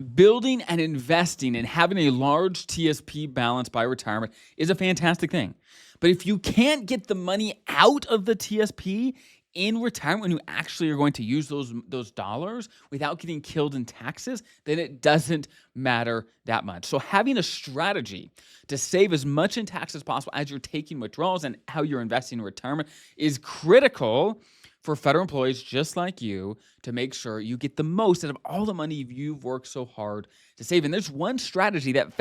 Building and investing and having a large TSP balance by retirement is a fantastic thing. But if you can't get the money out of the TSP in retirement when you actually are going to use those dollars without getting killed in taxes, then it doesn't matter that much. So having a strategy to save as much in tax as possible as you're taking withdrawals and how you're investing in retirement is critical for federal employees just like you to make sure you get the most out of all the money you've worked so hard to save. And there's one strategy that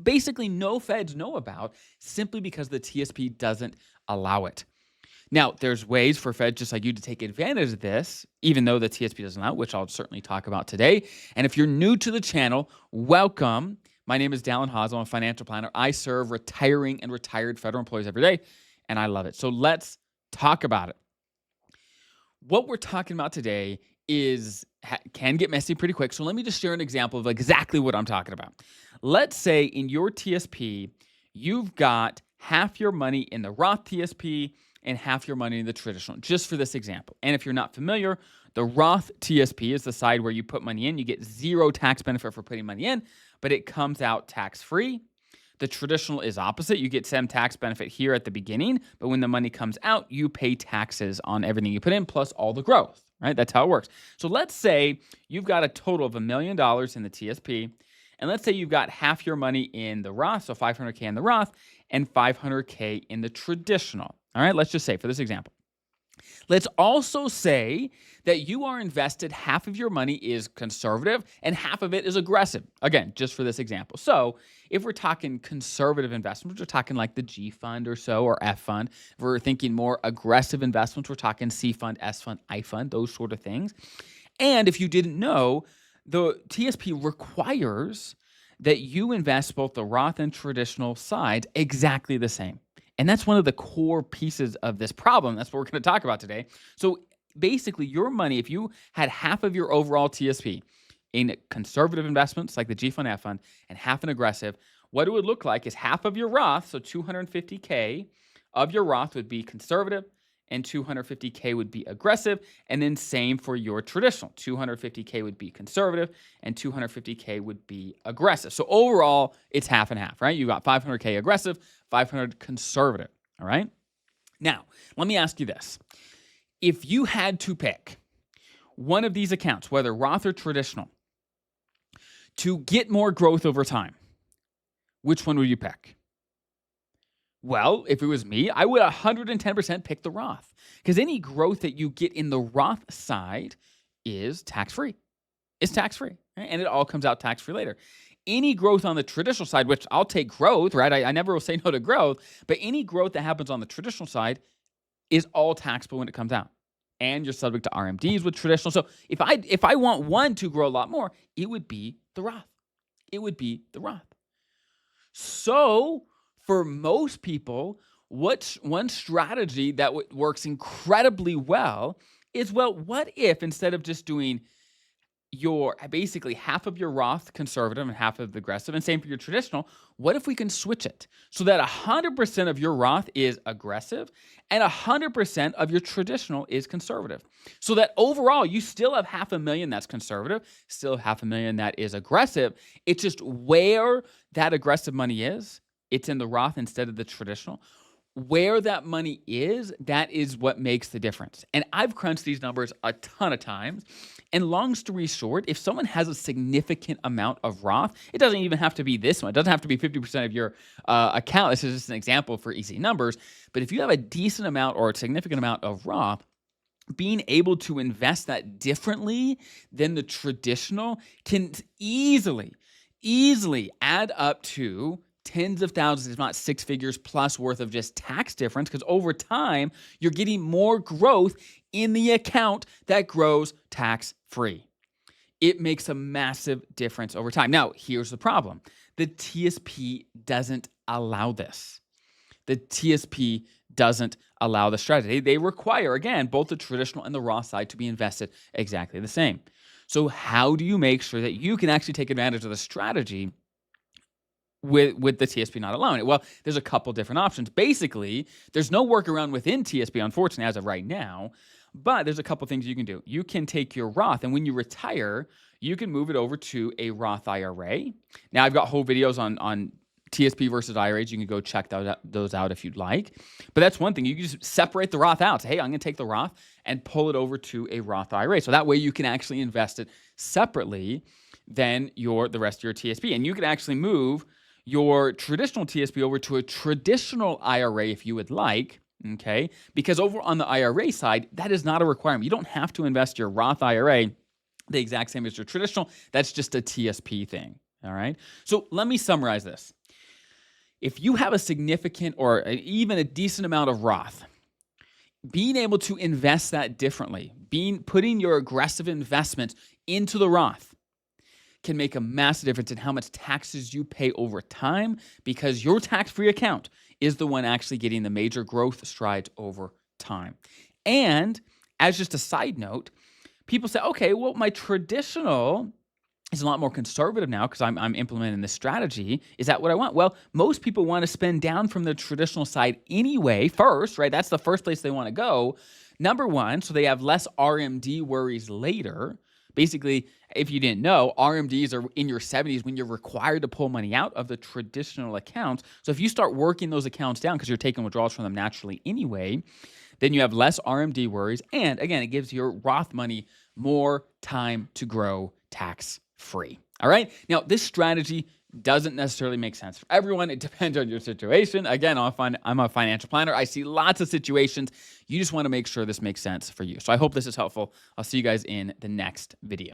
basically no feds know about simply because the TSP doesn't allow it. Now, there's ways for feds just like you to take advantage of this, even though the TSP doesn't allow it, which I'll certainly talk about today. And if you're new to the channel, welcome. My name is Dallin Haas. I'm a financial planner. I serve retiring and retired federal employees every day, and I love it. So let's talk about it. What we're talking about today can get messy pretty quick. So let me just share an example of exactly what I'm talking about. Let's say in your TSP, you've got half your money in the Roth TSP and half your money in the traditional, just for this example. And if you're not familiar, the Roth TSP is the side where you put money in. You get zero tax benefit for putting money in, but it comes out tax-free. The traditional is opposite. You get some tax benefit here at the beginning, but when the money comes out, you pay taxes on everything you put in plus all the growth, right? That's how it works. So let's say you've got a total of $1 million in the TSP, and let's say you've got half your money in the Roth, so $500K in the Roth and $500K in the traditional. All right, let's just say for this example. Let's also say that you are invested, half of your money is conservative and half of it is aggressive. Again, just for this example. So if we're talking conservative investments, we're talking like the G fund or so, or F fund. If we're thinking more aggressive investments, we're talking C fund, S fund, I fund, those sort of things. And if you didn't know, the TSP requires that you invest both the Roth and traditional side exactly the same. And that's one of the core pieces of this problem. That's what we're going to talk about today. So basically, your money, if you had half of your overall TSP in conservative investments like the G fund, F fund, and half in aggressive, what it would look like is half of your Roth, so $250K of your Roth would be conservative and $250K would be aggressive. And then same for your traditional. $250K would be conservative and $250K would be aggressive. So overall, it's half and half, right? You got $500K aggressive, $500 conservative, all right? Now, let me ask you this. If you had to pick one of these accounts, whether Roth or traditional, to get more growth over time, which one would you pick? Well, if it was me, I would 110% pick the Roth, because any growth that you get in the Roth side is tax-free. It's tax-free, right? And it all comes out tax-free later. Any growth on the traditional side, which I'll take growth, right? I never will say no to growth, but any growth that happens on the traditional side is all taxable when it comes out. And you're subject to RMDs with traditional. So if I want one to grow a lot more, it would be the Roth. It would be the Roth. So for most people, what's one strategy that works incredibly well is, well, what if instead of just doing your basically half of your Roth conservative and half of the aggressive, and same for your traditional, what if we can switch it so that 100% of your Roth is aggressive and 100% of your traditional is conservative? So that overall, you still have $500,000 that's conservative, still $500,000 that is aggressive. It's just where that aggressive money is, it's in the Roth instead of the traditional. Where that money is, that is what makes the difference. And I've crunched these numbers a ton of times. And long story short, if someone has a significant amount of Roth, it doesn't even have to be this one. It doesn't have to be 50% of your account. This is just an example for easy numbers. But if you have a decent amount or a significant amount of Roth, being able to invest that differently than the traditional can easily add up to tens of thousands, if not six figures plus worth of just tax difference, because over time, you're getting more growth in the account that grows tax-free. It makes a massive difference over time. Now, here's the problem. The TSP doesn't allow this. The TSP doesn't allow the strategy. They require, again, both the traditional and the Roth side to be invested exactly the same. So how do you make sure that you can actually take advantage of the strategy with the TSP not allowing it? Well, there's a couple different options. Basically, there's no workaround within TSP, unfortunately, as of right now, but there's a couple things you can do. You can take your Roth, and when you retire, you can move it over to a Roth IRA. Now, I've got whole videos on TSP versus IRAs. You can go check those out if you'd like. But that's one thing. You can just separate the Roth out. Say, hey, I'm going to take the Roth and pull it over to a Roth IRA. So that way you can actually invest it separately than the rest of your TSP. And you can actually move your traditional TSP over to a traditional IRA if you would like. Okay, because over on the IRA side, that is not a requirement. You don't have to invest your Roth IRA the exact same as your traditional. That's just a TSP thing. All right. So let me summarize this. If you have a significant or even a decent amount of Roth, being able to invest that differently, putting your aggressive investments into the Roth can make a massive difference in how much taxes you pay over time, because your tax-free account is the one actually getting the major growth strides over time. And as just a side note, people say, okay, well, my traditional is a lot more conservative now because I'm implementing this strategy. Is that what I want? Well, most people want to spend down from the traditional side anyway first, right? That's the first place they want to go. Number one, so they have less RMD worries later. Basically, if you didn't know, RMDs are in your 70s when you're required to pull money out of the traditional accounts. So if you start working those accounts down because you're taking withdrawals from them naturally anyway, then you have less RMD worries. And again, it gives your Roth money more time to grow tax-free. All right? Now, this strategy doesn't necessarily make sense for everyone. It depends on your situation. Again, I'm a financial planner. I see lots of situations. You just want to make sure this makes sense for you. So I hope this is helpful. I'll see you guys in the next video.